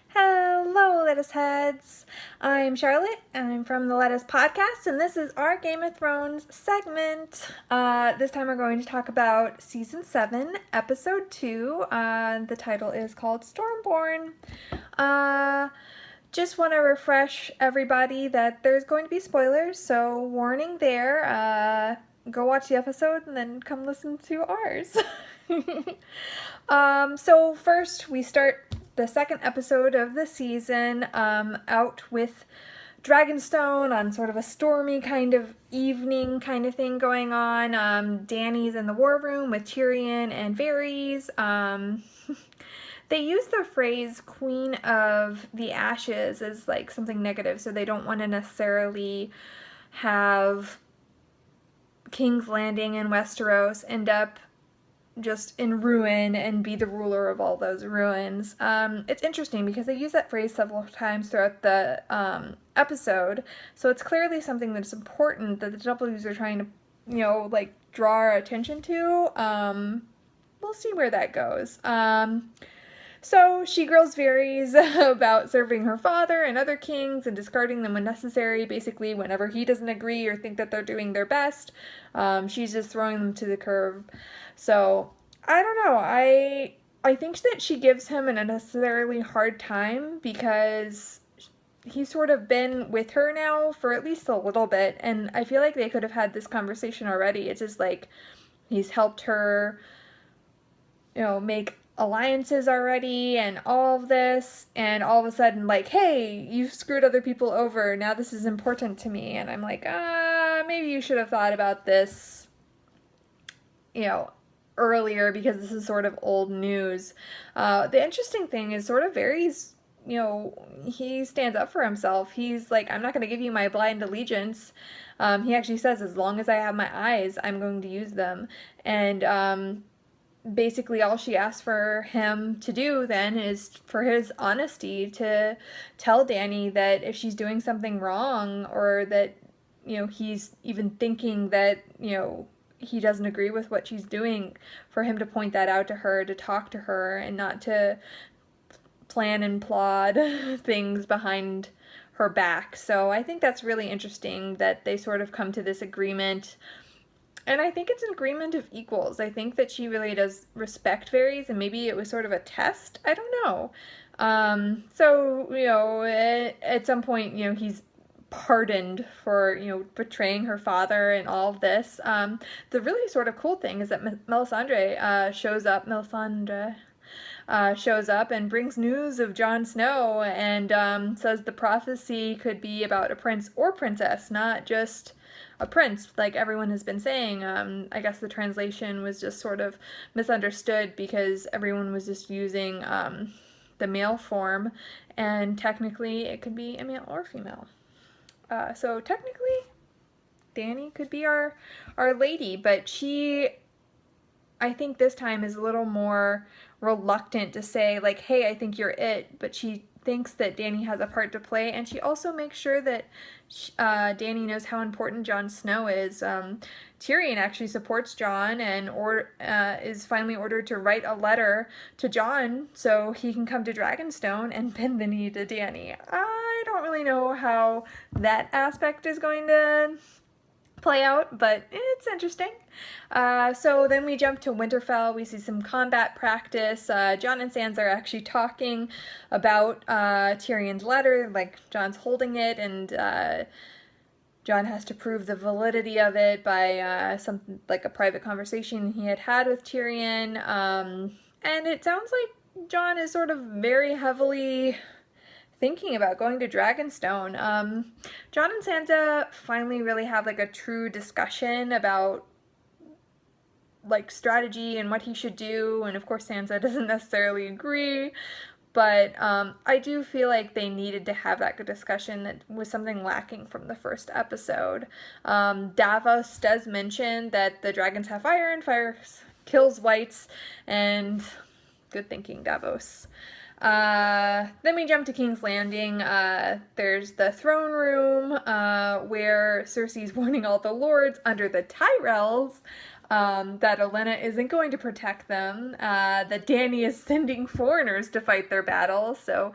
Hello, Lettuce Heads. I'm Charlotte, and I'm from the Lettuce Podcast, and this is our Game of Thrones segment. This time we're going to talk about Season 7, Episode 2. The title is called Stormborn. Just want to refresh everybody that there's going to be spoilers, so warning there. Go watch the episode and then come listen to ours. So first we start the second episode of the season out with Dragonstone on sort of a stormy kind of evening kind of thing going on. Dany's in the war room with Tyrion and Varys. They use the phrase Queen of the Ashes as like something negative, so they don't want to necessarily have King's Landing in Westeros end up just in ruin and be the ruler of all those ruins. It's interesting because they use that phrase several times throughout the episode, so it's clearly something that's important that the W's are trying to, like draw our attention to. We'll see where that goes. So she grills Varys about serving her father and other kings and discarding them when necessary, basically whenever he doesn't agree or think that they're doing their best. She's just throwing them to the curb. So, I don't know. I think that she gives him an unnecessarily hard time because he's sort of been with her now for at least a little bit, and I feel like they could have had this conversation already. It's just like he's helped her, make alliances already and all of this, and all of a sudden like, hey, you've screwed other people over, now this is important to me. And I'm like, maybe you should have thought about this earlier, because this is sort of old news. The interesting thing is sort of Varys, he stands up for himself. He's like, I'm not going to give you my blind allegiance. He actually says, as long as I have my eyes, I'm going to use them. And basically all she asks for him to do then is for his honesty to tell Dany that if she's doing something wrong, or that, he's even thinking that, he doesn't agree with what she's doing, for him to point that out to her, to talk to her, and not to plan and plot things behind her back. So I think that's really interesting that they sort of come to this agreement. And I think it's an agreement of equals. I think that she really does respect Varys, and maybe it was sort of a test. I don't know. At some point, he's pardoned for, betraying her father and all of this. The really sort of cool thing is that Melisandre shows up. Melisandre shows up and brings news of Jon Snow, and says the prophecy could be about a prince or princess, not just a prince, like everyone has been saying. I guess the translation was just sort of misunderstood because everyone was just using the male form, and technically it could be a male or female. So technically, Dany could be our lady, but she, I think this time, is a little more reluctant to say, like, hey, I think you're it, but she thinks that Dany has a part to play, and she also makes sure that Dany knows how important Jon Snow is. Tyrion actually supports Jon and is finally ordered to write a letter to Jon so he can come to Dragonstone and bend the knee to Dany. I don't really know how that aspect is going to play out, but it's interesting. So then we jump to Winterfell. We see some combat practice. Jon and Sansa are actually talking about Tyrion's letter. Like, Jon's holding it, and Jon has to prove the validity of it by something like a private conversation he had with Tyrion. And it sounds like Jon is sort of very heavily thinking about going to Dragonstone. Jon and Sansa finally really have like a true discussion about like strategy and what he should do, and of course Sansa doesn't necessarily agree, but I do feel like they needed to have that good discussion. That was something lacking from the first episode. Davos does mention that the dragons have fire, and fire kills whites, and good thinking, Davos. Then we jump to King's Landing. There's the throne room, where Cersei's warning all the lords under the Tyrells that Olenna isn't going to protect them, that Dany is sending foreigners to fight their battles, so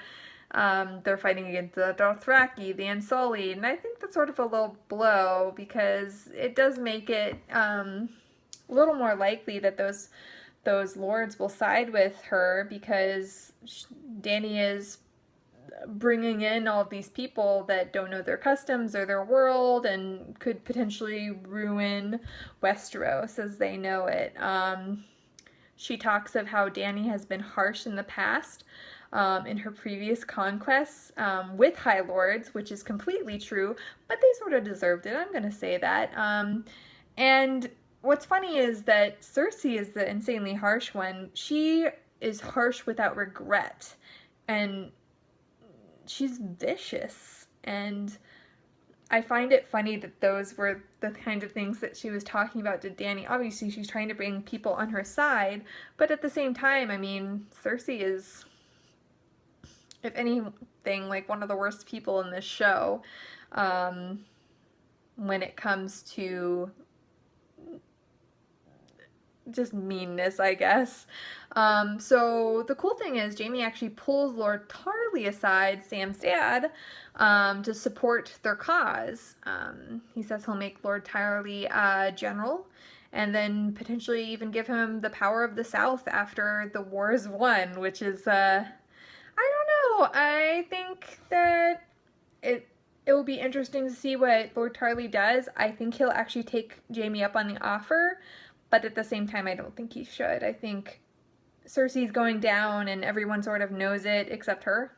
they're fighting against the Dothraki, the Unsullied, and I think that's sort of a low blow because it does make it a little more likely that those lords will side with her because Dany is bringing in all of these people that don't know their customs or their world and could potentially ruin Westeros as they know it. She talks of how Dany has been harsh in the past in her previous conquests with High Lords, which is completely true, but they sort of deserved it. I'm going to say that. And what's funny is that Cersei is the insanely harsh one. She is harsh without regret, and she's vicious. And I find it funny that those were the kind of things that she was talking about to Dany. Obviously, she's trying to bring people on her side, but at the same time, I mean, Cersei is, if anything, like one of the worst people in this show when it comes to just meanness, I guess. So the cool thing is Jaime actually pulls Lord Tarly aside, Sam's dad, to support their cause. He says he'll make Lord Tarly general and then potentially even give him the power of the South after the war is won, which is, I don't know. I think that it will be interesting to see what Lord Tarly does. I think he'll actually take Jaime up on the offer, but at the same time, I don't think he should. I think Cersei's going down and everyone sort of knows it except her.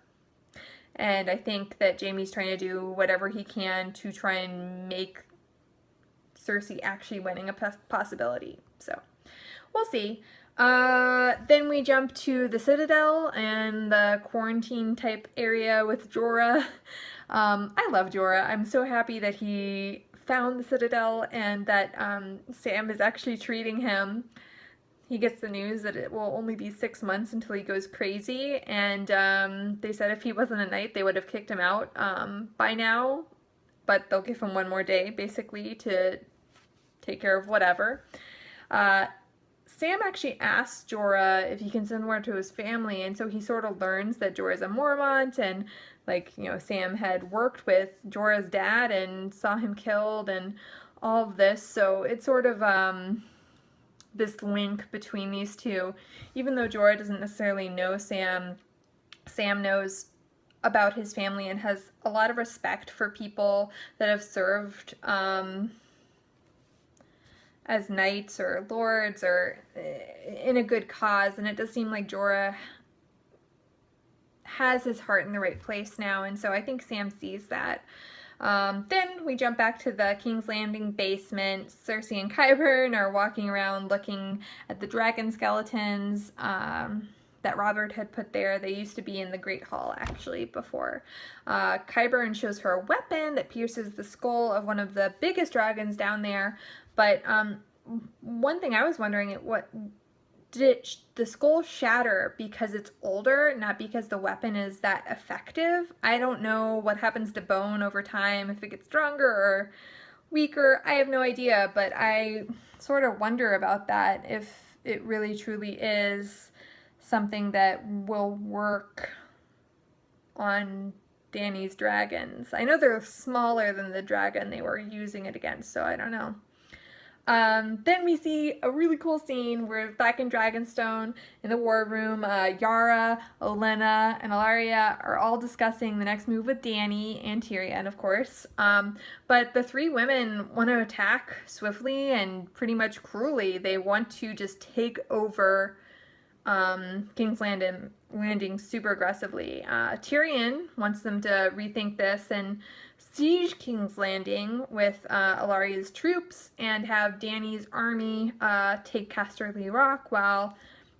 And I think that Jaime's trying to do whatever he can to try and make Cersei actually winning a possibility. So, we'll see. Then we jump to the Citadel and the quarantine type area with Jorah. I love Jorah. I'm so happy that he found the Citadel and that Sam is actually treating him. He gets the news that it will only be 6 months until he goes crazy, and they said if he wasn't a knight, they would have kicked him out by now, but they'll give him one more day, basically, to take care of whatever. Sam actually asks Jorah if he can send word to his family, and so he sort of learns that Jorah's a Mormont, and like, you know, Sam had worked with Jorah's dad and saw him killed and all of this, so it's sort of this link between these two. Even though Jorah doesn't necessarily know Sam, Sam knows about his family and has a lot of respect for people that have served as knights or lords or in a good cause, and it does seem like Jorah has his heart in the right place now, and so I think Sam sees that. Then we jump back to the King's Landing basement. Cersei and Qyburn are walking around looking at the dragon skeletons that Robert had put there. They used to be in the Great Hall, actually, before. Qyburn shows her a weapon that pierces the skull of one of the biggest dragons down there, but one thing I was wondering, did the skull shatter because it's older, not because the weapon is that effective? I don't know what happens to bone over time, if it gets stronger or weaker. I have no idea, but I sort of wonder about that, if it really truly is something that will work on Dany's dragons. I know they're smaller than the dragon they were using it against, so I don't know. Then we see a really cool scene. We're back in Dragonstone in the war room. Yara, Olenna, and Ellaria are all discussing the next move with Dany and Tyrion, of course. But the three women want to attack swiftly and pretty much cruelly. They want to just take over King's Landing super aggressively. Tyrion wants them to rethink this and siege King's Landing with Ellaria's troops and have Dany's army take Casterly Rock while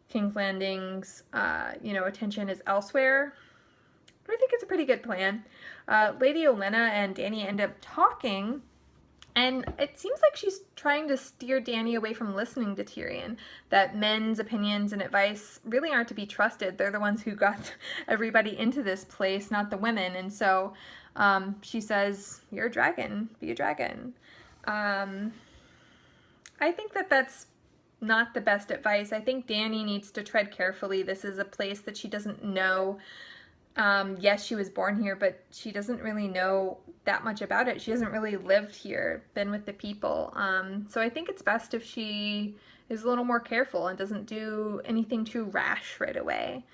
King's Landing's attention is elsewhere. I think it's a pretty good plan. Lady Olenna and Dany end up talking, and it seems like she's trying to steer Dany away from listening to Tyrion, that men's opinions and advice really aren't to be trusted. They're the ones who got everybody into this place, not the women. And so she says, you're a dragon, be a dragon. I think that that's not the best advice. I think Dany needs to tread carefully. This is a place that she doesn't know. Yes, she was born here, but she doesn't really know that much about it. She hasn't really lived here, been with the people. So I think it's best if she is a little more careful and doesn't do anything too rash right away.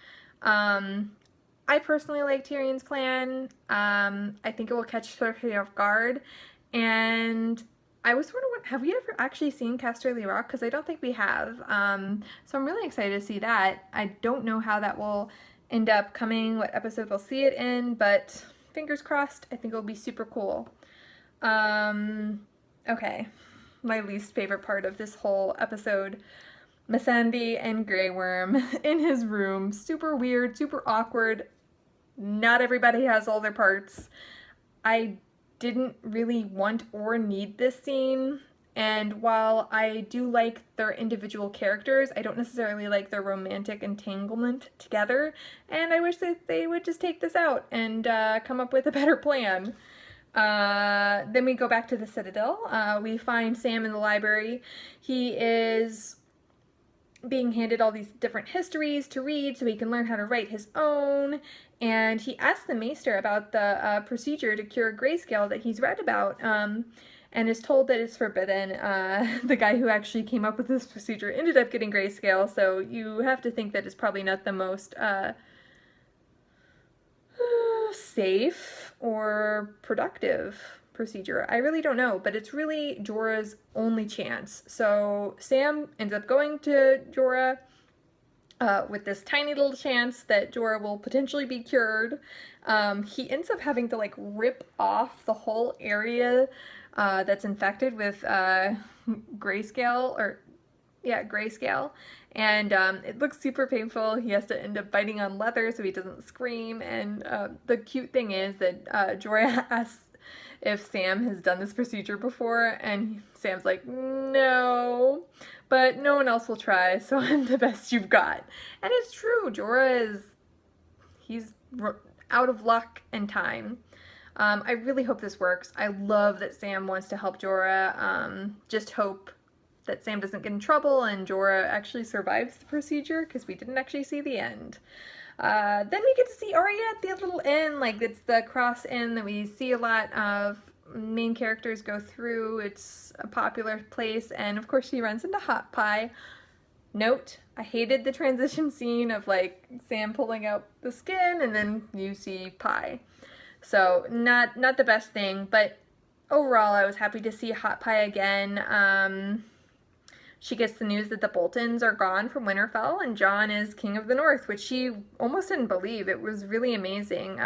I personally like Tyrion's plan. I think it will catch Cersei off guard. And I was sort of, have we ever actually seen Casterly Rock? Because I don't think we have. So I'm really excited to see that. I don't know how that will end up coming, what episode we'll see it in, but fingers crossed, I think it'll be super cool. Okay, my least favorite part of this whole episode, Missandei and Grey Worm in his room. Super weird, super awkward. Not everybody has all their parts. I didn't really want or need this scene. And while I do like their individual characters, I don't necessarily like their romantic entanglement together. And I wish that they would just take this out and come up with a better plan. Then we go back to the Citadel. We find Sam in the library. He is being handed all these different histories to read so he can learn how to write his own. And he asks the Maester about the procedure to cure grayscale that he's read about. And is told that it's forbidden. The guy who actually came up with this procedure ended up getting grayscale, so you have to think that it's probably not the most safe or productive procedure. I really don't know, but it's really Jorah's only chance. So Sam ends up going to Jorah with this tiny little chance that Jorah will potentially be cured. He ends up having to like rip off the whole area that's infected with grayscale, and it looks super painful. He has to end up biting on leather so he doesn't scream, and the cute thing is that Jorah asks if Sam has done this procedure before, and Sam's like, no, but no one else will try, so I'm the best you've got. And it's true, Jorah he's out of luck and time. I really hope this works. I love that Sam wants to help Jorah. Just hope that Sam doesn't get in trouble and Jorah actually survives the procedure, because we didn't actually see the end. Then we get to see Arya at the little inn. Like, it's the Cross Inn that we see a lot of main characters go through. It's a popular place, and of course she runs into Hot Pie. Note, I hated the transition scene of like Sam pulling out the skin and then you see Pie. So not the best thing, but overall I was happy to see Hot Pie again. She gets the news that the Boltons are gone from Winterfell and Jon is King of the North, which she almost didn't believe. It was really amazing.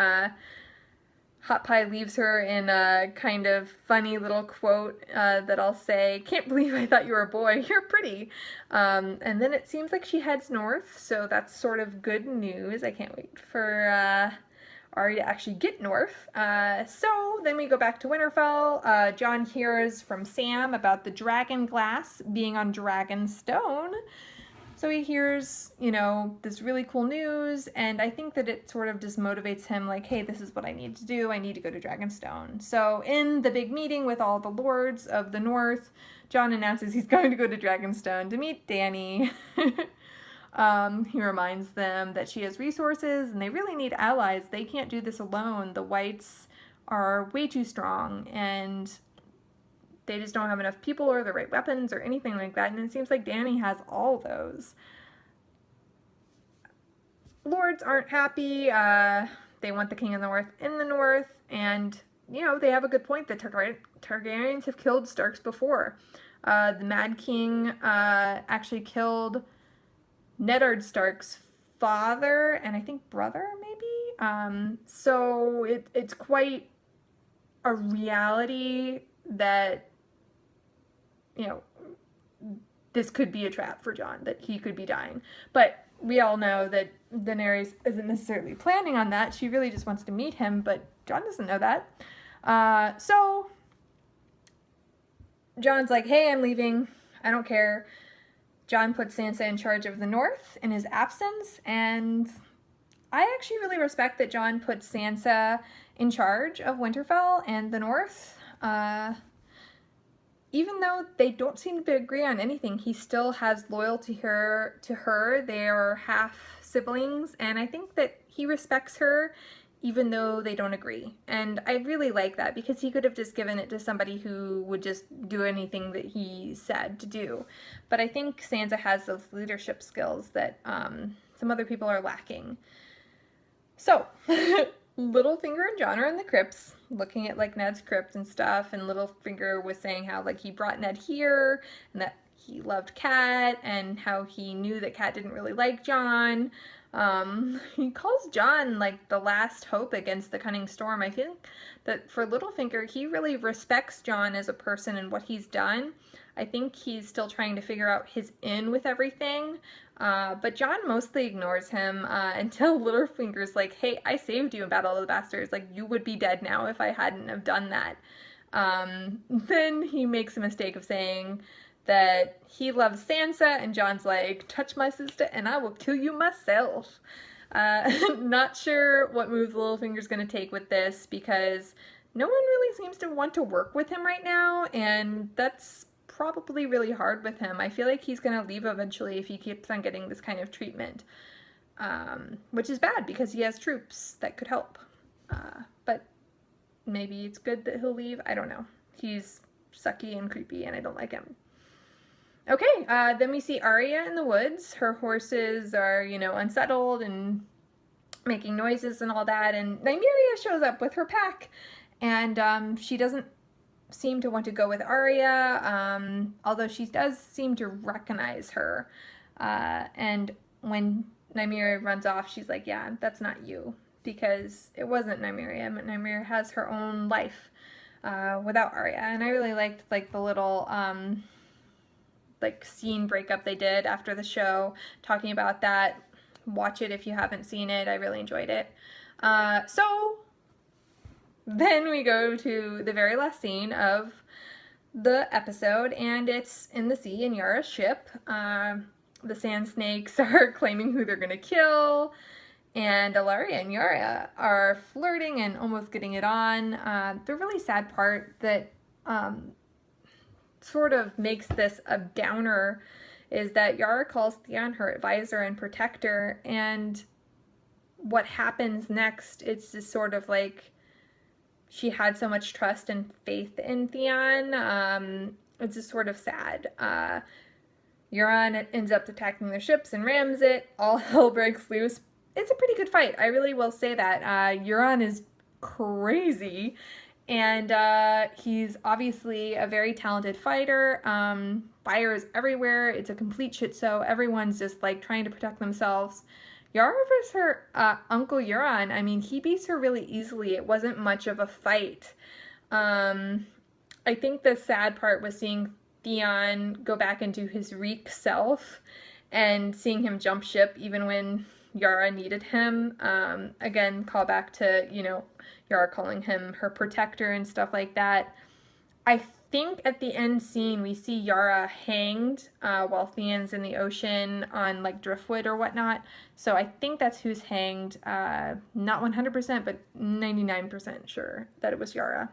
Hot Pie leaves her in a kind of funny little quote that I'll say, "Can't believe I thought you were a boy, you're pretty." And then it seems like she heads north, so that's sort of good news. I can't wait for Arya to actually get north. So then we go back to Winterfell. Jon hears from Sam about the dragon glass being on Dragonstone. So he hears, you know, this really cool news, and I think that it sort of just motivates him, like, hey, this is what I need to do. I need to go to Dragonstone. So in the big meeting with all the lords of the North, Jon announces he's going to go to Dragonstone to meet Dany. He reminds them that she has resources, and they really need allies. They can't do this alone. The Whites are way too strong, and they just don't have enough people or the right weapons or anything like that, and it seems like Dany has all those. Lords aren't happy. They want the King of the North in the North, and, you know, they have a good point that Targaryens have killed Starks before. The Mad King actually killed Neddard Stark's father and I think brother, maybe? So it's quite a reality that, you know, this could be a trap for Jon, that he could be dying. But we all know that Daenerys isn't necessarily planning on that. She really just wants to meet him, but Jon doesn't know that. So Jon's like, hey, I'm leaving. I don't care. Jon puts Sansa in charge of the North in his absence, and I actually really respect that Jon puts Sansa in charge of Winterfell and the North. even though they don't seem to agree on anything, he still has loyalty to her. They are half siblings, and I think that he respects her even though they don't agree. And I really like that, because he could have just given it to somebody who would just do anything that he said to do. But I think Sansa has those leadership skills that some other people are lacking. So, Littlefinger and Jon are in the crypts, looking at like Ned's crypt and stuff, and Littlefinger was saying how like he brought Ned here, and that he loved Cat, and how he knew that Cat didn't really like Jon. He calls Jon like the last hope against the cunning storm. I think that for Littlefinger, he really respects Jon as a person and what he's done. I think he's still trying to figure out his in with everything. But Jon mostly ignores him until Littlefinger's like, hey, I saved you in Battle of the Bastards. Like, you would be dead now if I hadn't have done that. Then he makes a mistake of saying that he loves Sansa, and Jon's like, touch my sister and I will kill you myself. Not sure what moves Littlefinger's going to take with this, because no one really seems to want to work with him right now, and that's probably really hard with him. I feel like he's going to leave eventually if he keeps on getting this kind of treatment, which is bad because he has troops that could help. But maybe it's good that he'll leave. I don't know. He's sucky and creepy and I don't like him. Okay, then we see Arya in the woods. Her horses are, unsettled and making noises and all that, and Nymeria shows up with her pack, and she doesn't seem to want to go with Arya, although she does seem to recognize her, and when Nymeria runs off, she's like, yeah, that's not you, because it wasn't Nymeria. Nymeria has her own life without Arya, and I really liked like the little like scene breakup they did after the show, talking about that. Watch it if you haven't seen it. I really enjoyed it. So then we go to the very last scene of the episode, and it's in the sea in Yara's ship. The Sand Snakes are claiming who they're gonna kill, and Ilaria and Yara are flirting and almost getting it on. The really sad part that sort of makes this a downer is that Yara calls Theon her advisor and protector, and what happens next, it's just sort of like she had so much trust and faith in Theon. It's just sort of sad. Euron ends up attacking their ships and rams it. All hell breaks loose. It's a pretty good fight. I really will say that. Euron is crazy, and he's obviously a very talented fighter. Fire is everywhere. It's a complete shit show. Everyone's just like trying to protect themselves. Yara versus her Uncle Euron, I mean, he beats her really easily. It wasn't much of a fight. I think the sad part was seeing Theon go back into his Reek self and seeing him jump ship even when Yara needed him. Again, call back to, Yara calling him her protector and stuff like that. I think at the end scene we see Yara hanged while Theon's in the ocean on like driftwood or whatnot. So I think that's who's hanged. Not 100%, but 99% sure that it was Yara.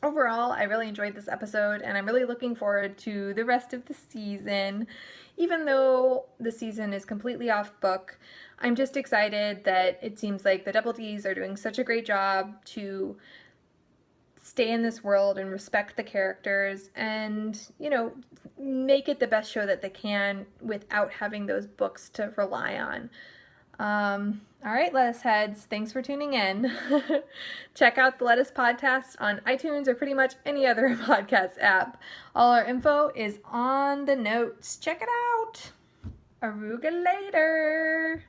Overall, I really enjoyed this episode, and I'm really looking forward to the rest of the season. Even though the season is completely off book, I'm just excited that it seems like the Double Ds are doing such a great job to stay in this world and respect the characters and, make it the best show that they can without having those books to rely on. All right, Lettuce Heads, thanks for tuning in. Check out the Lettuce Podcast on iTunes or pretty much any other podcast app. All our info is on the notes. Check it out. Aruga later.